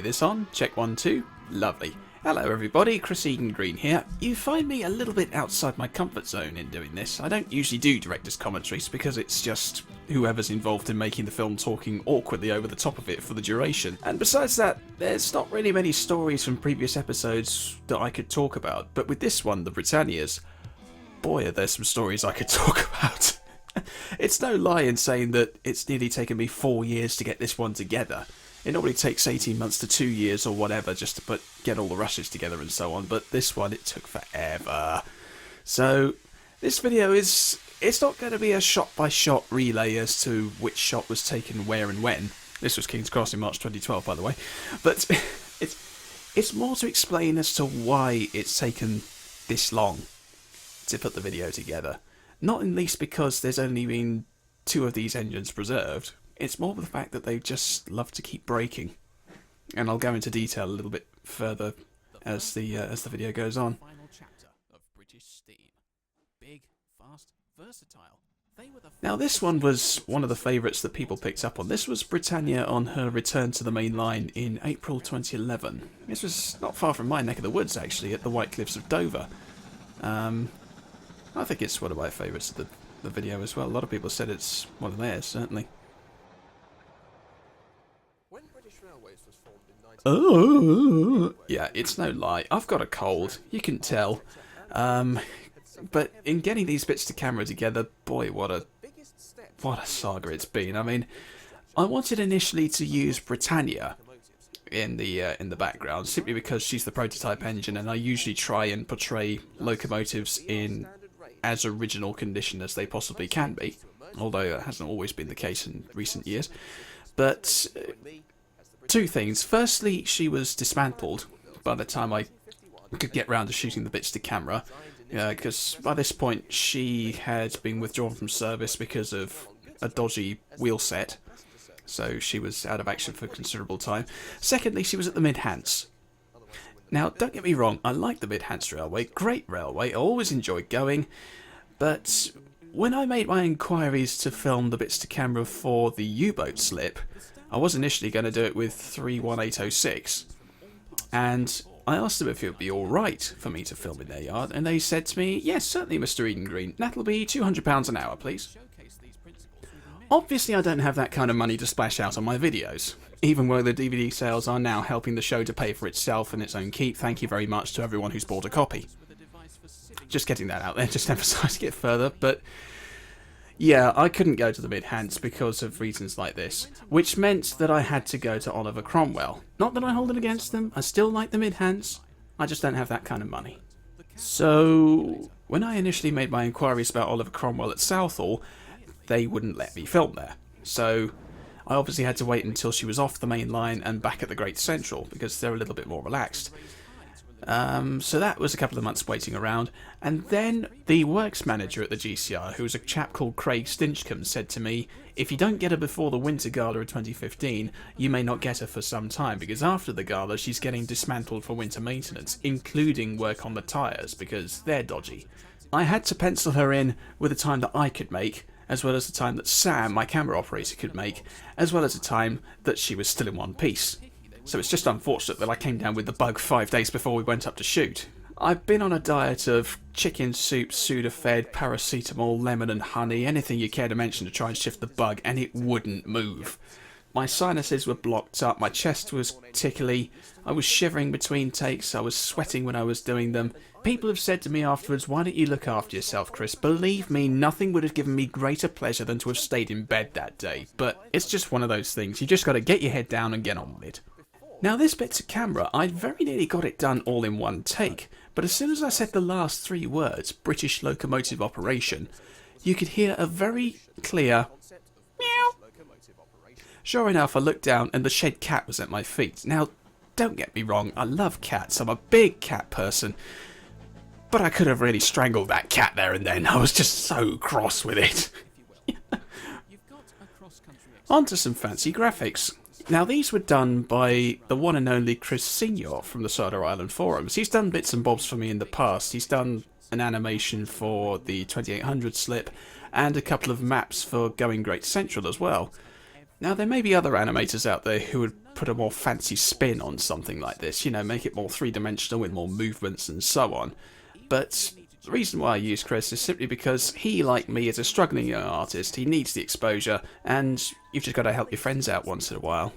Okay, this on? Check 1, 2. Lovely. Hello everybody, Chris Egan Green here. You find me a little bit outside my comfort zone in doing this. I don't usually do director's commentaries because it's just whoever's involved in making the film talking awkwardly over the top of it for the duration. And besides that, there's not really many stories from previous episodes that I could talk about. But with this one, the Britannias, boy are there some stories I could talk about. It's no lie in saying that it's nearly taken me 4 years to get this one together. It normally takes 18 months to 2 years or whatever just to get all the rushes together and so on, but this one it took forever. So this video it's not going to be a shot-by-shot relay as to which shot was taken where and when. This was King's Cross in March 2012, by the way. But it's more to explain as to why it's taken this long to put the video together. Not in least because there's only been 2 of these engines preserved. It's more the fact that they just love to keep breaking, and I'll go into detail a little bit further as the video goes on. Now this one was one of the favourites that people picked up on. This was Britannia on her return to the main line in April 2011. This was not far from my neck of the woods actually, at the White Cliffs of Dover. I think it's one of my favourites of the video as well. A lot of people said it's one of theirs, certainly. Oh, yeah, it's no lie. I've got a cold, you can tell. But in getting these bits to camera together, boy, what a saga it's been. I mean, I wanted initially to use Britannia in the background simply because she's the prototype engine, and I usually try and portray locomotives in as original condition as they possibly can be, although that hasn't always been the case in recent years. But 2 things. Firstly, she was dismantled by the time I could get round to shooting the bits to camera, because by this point she had been withdrawn from service because of a dodgy wheel set, so she was out of action for a considerable time. Secondly, she was at the Mid-Hants. Now, don't get me wrong, I like the Mid-Hants Railway, great railway, I always enjoyed going, but when I made my inquiries to film the bits to camera for the U-boat slip, I was initially going to do it with 31806, and I asked them if it would be alright for me to film in their yard, and they said to me, yes, certainly Mr. Eden Green, that'll be £200 an hour, please. Obviously I don't have that kind of money to splash out on my videos, even though the DVD sales are now helping the show to pay for itself and its own keep. Thank you very much to everyone who's bought a copy. Just getting that out there, just emphasising it further, but yeah, I couldn't go to the Mid-Hants because of reasons like this, which meant that I had to go to Oliver Cromwell. Not that I hold it against them, I still like the Mid-Hants, I just don't have that kind of money. So when I initially made my inquiries about Oliver Cromwell at Southall, they wouldn't let me film there. So I obviously had to wait until she was off the main line and back at the Great Central, because they're a little bit more relaxed. So that was a couple of months waiting around, and then the works manager at the GCR, who was a chap called Craig Stinchcombe, said to me, if you don't get her before the Winter Gala of 2015, you may not get her for some time, because after the gala she's getting dismantled for winter maintenance, including work on the tyres, because they're dodgy. I had to pencil her in with a time that I could make, as well as the time that Sam, my camera operator, could make, as well as the time that she was still in one piece. So it's just unfortunate that I came down with the bug 5 days before we went up to shoot. I've been on a diet of chicken soup, Sudafed, paracetamol, lemon and honey, anything you care to mention to try and shift the bug, and it wouldn't move. My sinuses were blocked up, my chest was tickly, I was shivering between takes, I was sweating when I was doing them. People have said to me afterwards, why don't you look after yourself, Chris? Believe me, nothing would have given me greater pleasure than to have stayed in bed that day. But it's just one of those things, you just got to get your head down and get on with it. Now this bit to camera, I very nearly got it done all in one take, but as soon as I said the last 3 words, British Locomotive Operation, you could hear a very clear meow. Sure enough, I looked down and the shed cat was at my feet. Now, don't get me wrong, I love cats, I'm a big cat person, but I could have really strangled that cat there and then. I was just so cross with it. On to some fancy graphics. Now these were done by the one and only Chris Senior from the Cider Island forums. He's done bits and bobs for me in the past. He's done an animation for the 2800 slip and a couple of maps for Going Great Central as well. Now there may be other animators out there who would put a more fancy spin on something like this, you know, make it more three-dimensional with more movements and so on. But the reason why I use Chris is simply because he, like me, is a struggling young artist. He needs the exposure, and you've just got to help your friends out once in a while.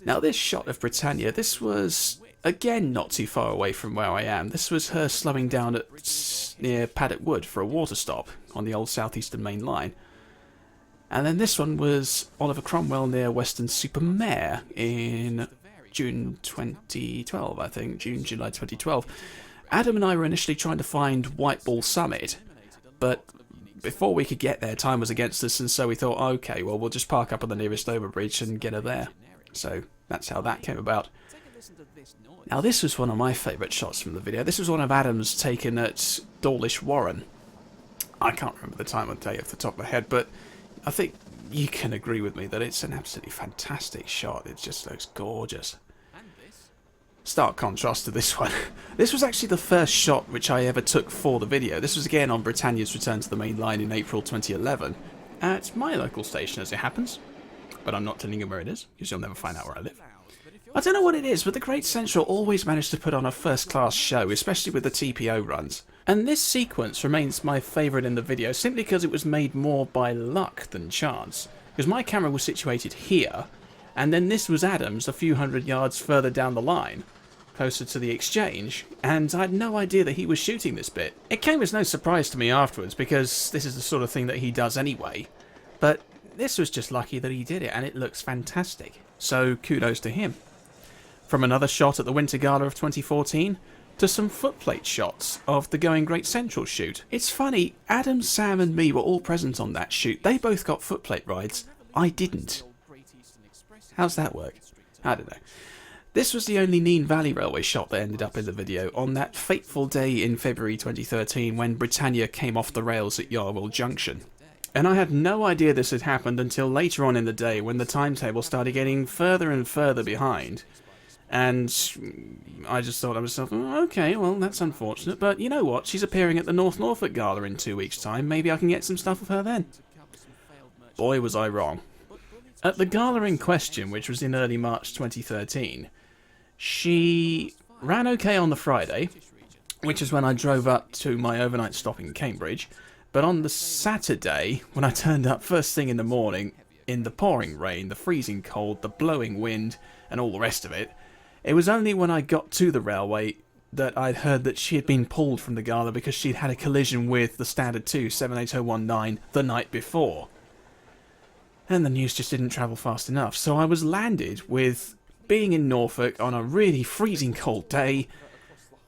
Now, this shot of Britannia, this was, again, not too far away from where I am. This was her slowing down near Paddock Wood for a water stop on the old South Eastern Main Line. And then this one was Oliver Cromwell near Weston-super-Mare in June 2012, I think. July 2012. Adam and I were initially trying to find White Ball Summit, but before we could get there, time was against us, and so we thought, okay, well, we'll just park up on the nearest overbridge and get her there. So that's how that came about. Now, this was one of my favourite shots from the video. This was one of Adam's taken at Dawlish Warren. I can't remember the time on day off the top of my head, but I think you can agree with me that it's an absolutely fantastic shot. It just looks gorgeous. Stark contrast to this one. This was actually the first shot which I ever took for the video. This was again on Britannia's return to the main line in April 2011 at my local station, as it happens. But I'm not telling you where it is, because you'll never find out where I live. I don't know what it is, but the Great Central always managed to put on a first-class show, especially with the TPO runs. And this sequence remains my favourite in the video, simply because it was made more by luck than chance. Because my camera was situated here, and then this was Adam's a few hundred yards further down the line, closer to the exchange, and I had no idea that he was shooting this bit. It came as no surprise to me afterwards, because this is the sort of thing that he does anyway, but this was just lucky that he did it, and it looks fantastic. So kudos to him. From another shot at the Winter Gala of 2014, to some footplate shots of the Going Great Central shoot. It's funny, Adam, Sam and me were all present on that shoot. They both got footplate rides. I didn't. How's that work? I don't know. This was the only Nene Valley Railway shot that ended up in the video on that fateful day in February 2013 when Britannia came off the rails at Yarwell Junction. And I had no idea this had happened until later on in the day when the timetable started getting further and further behind. And I just thought to myself, oh, okay, well, that's unfortunate, but you know what? She's appearing at the North Norfolk Gala in 2 weeks' time. Maybe I can get some stuff of her then. Boy, was I wrong. At the gala in question, which was in early March 2013, she ran okay on the Friday, which is when I drove up to my overnight stop in Cambridge. But on the Saturday, when I turned up first thing in the morning, in the pouring rain, the freezing cold, the blowing wind, and all the rest of it, it was only when I got to the railway that I'd heard that she had been pulled from the gala because she'd had a collision with the Standard 2 78019 the night before. And the news just didn't travel fast enough, so I was landed with being in Norfolk on a really freezing cold day,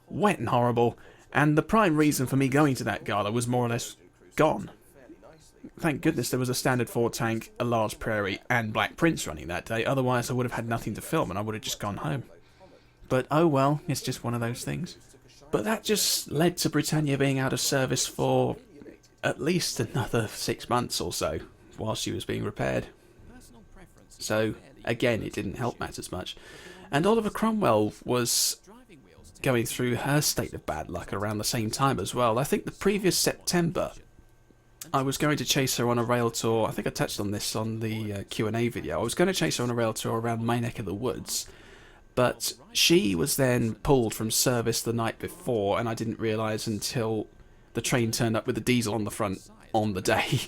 wet and horrible, and the prime reason for me going to that gala was more or less gone. Thank goodness there was a Standard 4 tank, a large Prairie, and Black Prince running that day, otherwise I would have had nothing to film and I would have just gone home. But oh well, it's just one of those things. But that just led to Britannia being out of service for at least another 6 months or so, while she was being repaired. So, again, it didn't help matters much. And Oliver Cromwell was going through her state of bad luck around the same time as well. I think the previous September, I was going to chase her on a rail tour. I think I touched on this on the Q&A video. I was going to chase her on a rail tour around my neck of the woods, but she was then pulled from service the night before, and I didn't realise until the train turned up with the diesel on the front on the day.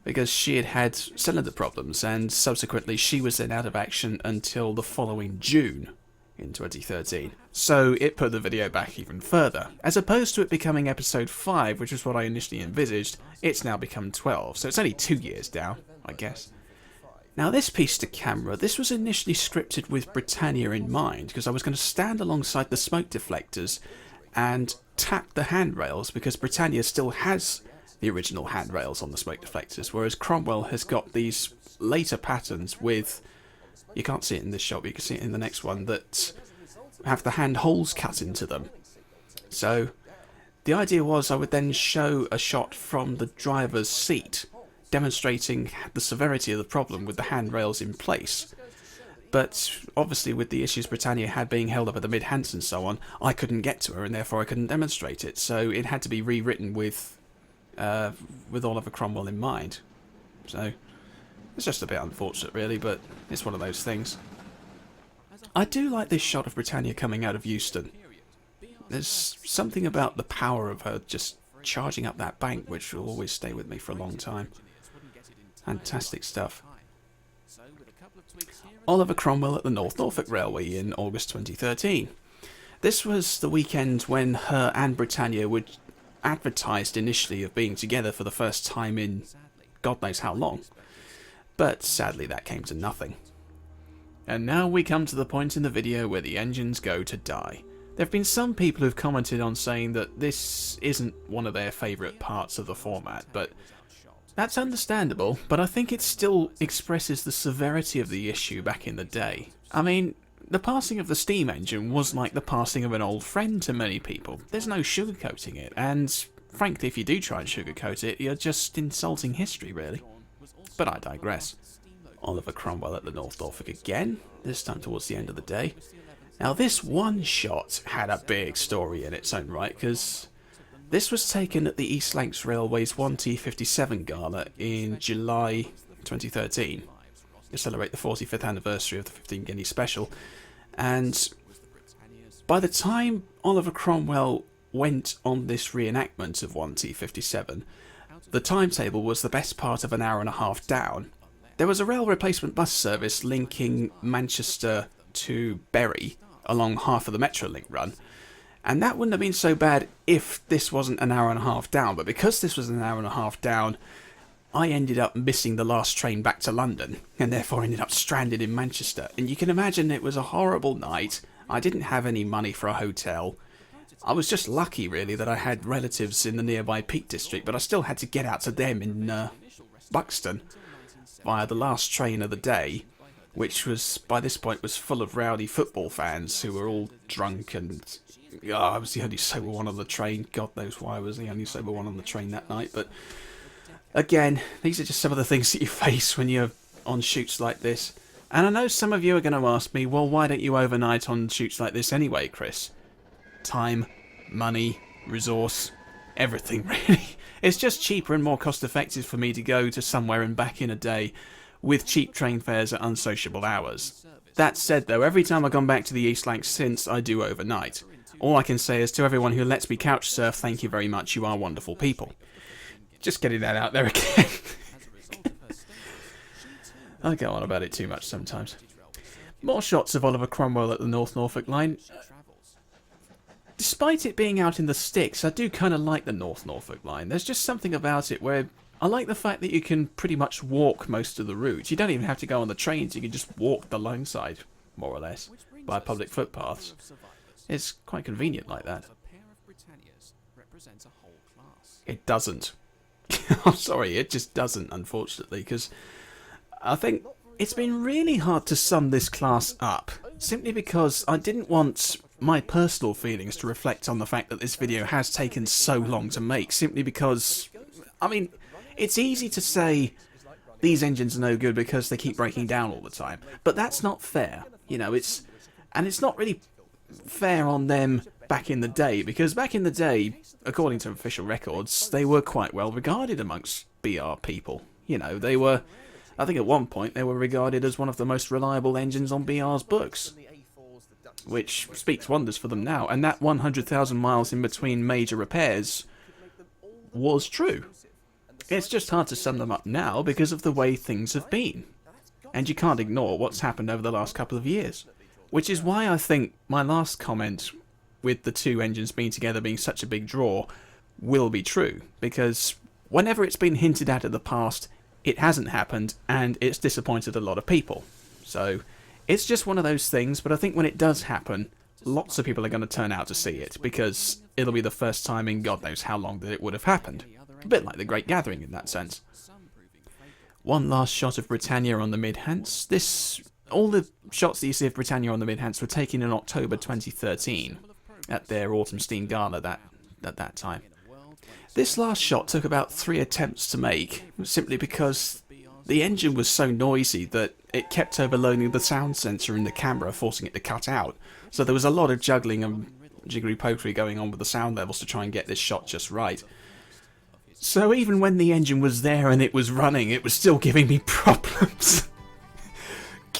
Because she had had cylinder problems, and subsequently she was then out of action until the following June in 2013. So it put the video back even further. As opposed to it becoming episode 5, which was what I initially envisaged, it's now become 12, so it's only 2 years down, I guess. Now this piece to camera, this was initially scripted with Britannia in mind, because I was going to stand alongside the smoke deflectors and tap the handrails, because Britannia still has the original handrails on the smoke deflectors, whereas Cromwell has got these later patterns with, you can't see it in this shot, but you can see it in the next one, that have the hand holes cut into them. So the idea was I would then show a shot from the driver's seat demonstrating the severity of the problem with the handrails in place. But obviously with the issues Britannia had being held up at the mid-hands and so on, I couldn't get to her and therefore I couldn't demonstrate it, so it had to be rewritten with Oliver Cromwell in mind. So It's just a bit unfortunate really, but it's one of those things. I do like this shot of Britannia coming out of Euston. There's something about the power of her just charging up that bank which will always stay with me for a long time. Fantastic stuff. Oliver Cromwell at the North Norfolk Railway in August 2013. This was the weekend when her and Britannia were advertised initially of being together for the first time in God knows how long. But sadly that came to nothing. And now we come to the point in the video where the engines go to die. There have been some people who've commented on saying that this isn't one of their favourite parts of the format, but that's understandable, but I think it still expresses the severity of the issue back in the day. I mean, the passing of the steam engine was like the passing of an old friend to many people. There's no sugarcoating it, and frankly if you do try and sugarcoat it, you're just insulting history really. But I digress. Oliver Cromwell at the North Norfolk again, this time towards the end of the day. Now this one shot had a big story in its own right, because this was taken at the East Lancs Railway's 1T57 Gala in July 2013 to celebrate the 45th anniversary of the 15 Guinea Special, and by the time Oliver Cromwell went on this reenactment of 1T57, the timetable was the best part of an hour and a half down. There was a rail replacement bus service linking Manchester to Bury along half of the Metrolink run, and that wouldn't have been so bad if this wasn't an hour and a half down, but because this was an hour and a half down, I ended up missing the last train back to London, and therefore ended up stranded in Manchester. And you can imagine it was a horrible night. I didn't have any money for a hotel. I was just lucky really that I had relatives in the nearby Peak District, but I still had to get out to them in Buxton via the last train of the day, which was, by this point, was full of rowdy football fans who were all drunk, and I was the only sober one on the train. God knows why I was the only sober one on the train that night, but again, these are just some of the things that you face when you're on shoots like this. And I know some of you are going to ask me, well, why don't you overnight on shoots like this anyway, Chris? Time, money, resource, everything really. It's just cheaper and more cost effective for me to go to somewhere and back in a day with cheap train fares at unsociable hours. That said though, every time I've gone back to the East Lancs since, I do overnight. All I can say is to everyone who lets me couch surf, thank you very much, you are wonderful people. Just getting that out there again. I go on about it too much sometimes. More shots of Oliver Cromwell at the North Norfolk line. Despite it being out in the sticks, I do kind of like the North Norfolk line. There's just something about it where I like the fact that you can pretty much walk most of the route. You don't even have to go on the trains, you can just walk the line side, more or less, by public footpaths. It's quite convenient like that. It doesn't. I'm sorry, it just doesn't, unfortunately, because I think it's been really hard to sum this class up, simply because I didn't want my personal feelings to reflect on the fact that this video has taken so long to make, simply because, I mean, it's easy to say these engines are no good because they keep breaking down all the time, but that's not fair, you know, it's not really fair on them back in the day, because back in the day, according to official records, they were quite well regarded amongst BR people. You know, they were, I think at one point, they were regarded as one of the most reliable engines on BR's books, which speaks wonders for them now, and that 100,000 miles in between major repairs was true. It's just hard to sum them up now because of the way things have been, and you can't ignore what's happened over the last couple of years, which is why I think my last comment with the two engines being together being such a big draw will be true, because whenever it's been hinted at in the past, it hasn't happened, and it's disappointed a lot of people. So it's just one of those things, but I think when it does happen, lots of people are going to turn out to see it, because it'll be the first time in God knows how long that it would have happened. A bit like the Great Gathering in that sense. One last shot of Britannia on the Mid-Hants. All the shots that you see of Britannia on the Mid-Hants were taken in October 2013 at their Autumn Steam Gala at that time. This last shot took about 3 attempts to make, simply because the engine was so noisy that it kept overloading the sound sensor in the camera, forcing it to cut out. So there was a lot of juggling and jiggery-pokery going on with the sound levels to try and get this shot just right. So even when the engine was there and it was running, it was still giving me problems.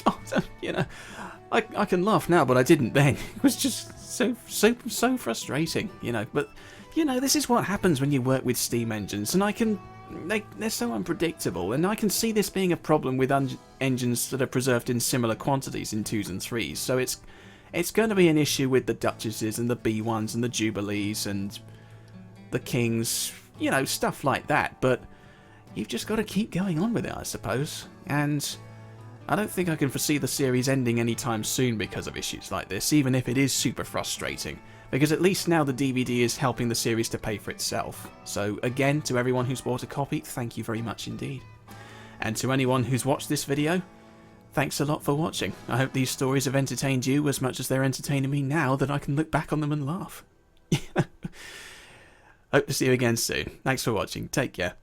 God, you know, I can laugh now, but I didn't then. It was just so frustrating, you know. But you know, this is what happens when you work with Steam engines, and they're so unpredictable, and I can see this being a problem with engines that are preserved in similar quantities in 2s and 3s. So it's going to be an issue with the Duchesses and the B1s and the Jubilees and the Kings, you know, stuff like that. But you've just got to keep going on with it, I suppose. And I don't think I can foresee the series ending anytime soon because of issues like this, even if it is super frustrating. Because at least now the DVD is helping the series to pay for itself. So again, to everyone who's bought a copy, thank you very much indeed. And to anyone who's watched this video, thanks a lot for watching. I hope these stories have entertained you as much as they're entertaining me now that I can look back on them and laugh. Hope to see you again soon. Thanks for watching. Take care.